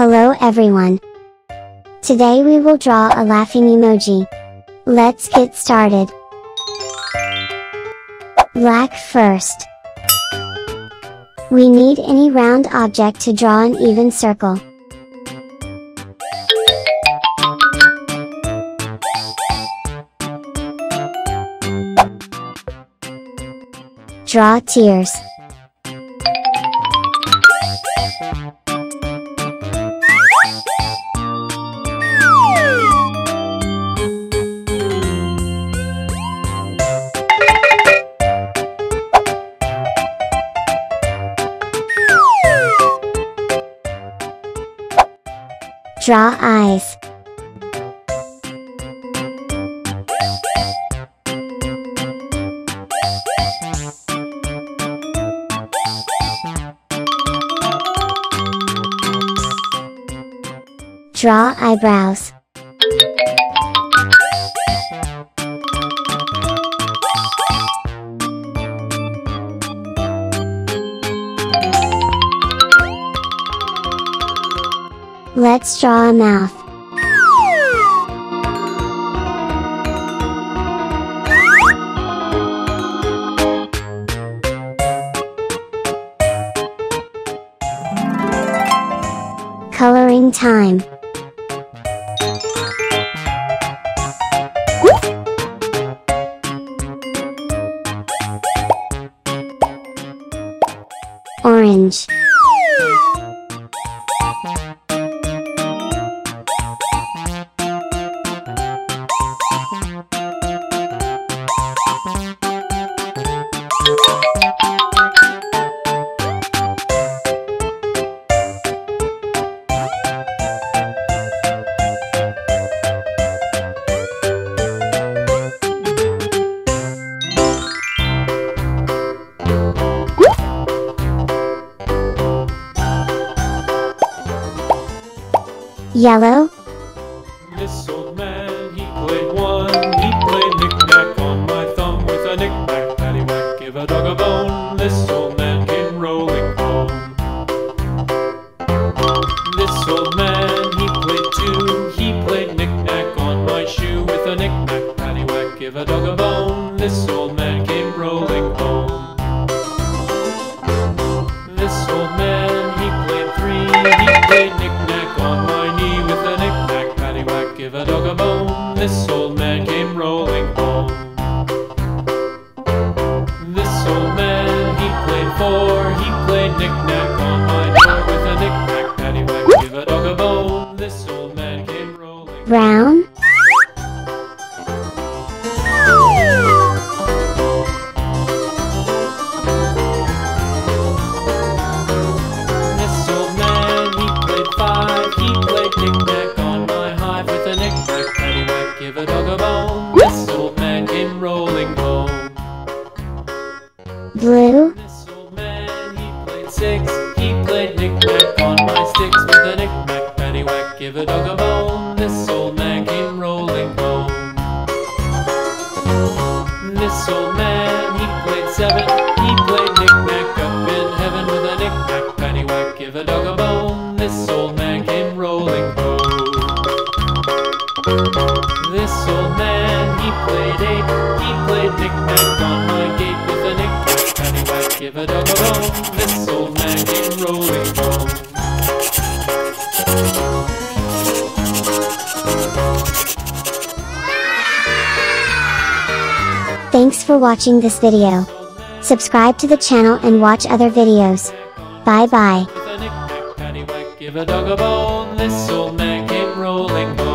Hello everyone. Today we will draw a laughing emoji. Let's get started. Black first. We need any round object to draw an even circle. Draw tears. Draw eyes. Draw eyebrows. Let's draw a mouth. Coloring time. Orange. Yellow. This old man, he played one. He played knick-knack on my thumb with a knick-knack, paddywhack, give a dog a bone. This old man came rolling home. This old man, he played two. He played knick-knack on my shoe with a knick-knack, paddywhack, give a dog a bone. This old man came rolling home. This old man, he played three. He played knick-knack on my knee with a knick-knack, paddywhack, give a dog a bone. This old man came rolling home. This old man, he played four. He played knick-knack on my door with a knick-knack, paddywhack, give a dog a bone. This old man came rolling. Brown. Knick-knack on my hive with a knick-knack, paddywhack, give a dog a bone. This old man came rolling home. Blue. This old man, he played six. He played knick-knack on my sticks with a knick-knack, paddywhack, give a dog a bone. This old man came rolling home. This old man, he played seven. He played knick-knack up in heaven with a knick-knack, paddywhack, give a dog a bone. This old man came rolling home. This old man, he played eight. He played knick-knack on my gate with a knick-knack, paddywhack, give a dog a bone. This old man came rolling home. Thanks for watching this video. Subscribe to the channel and watch other videos. Bye bye. With a knick-knack, paddywhack, give a dog a bone. This old man came rolling home.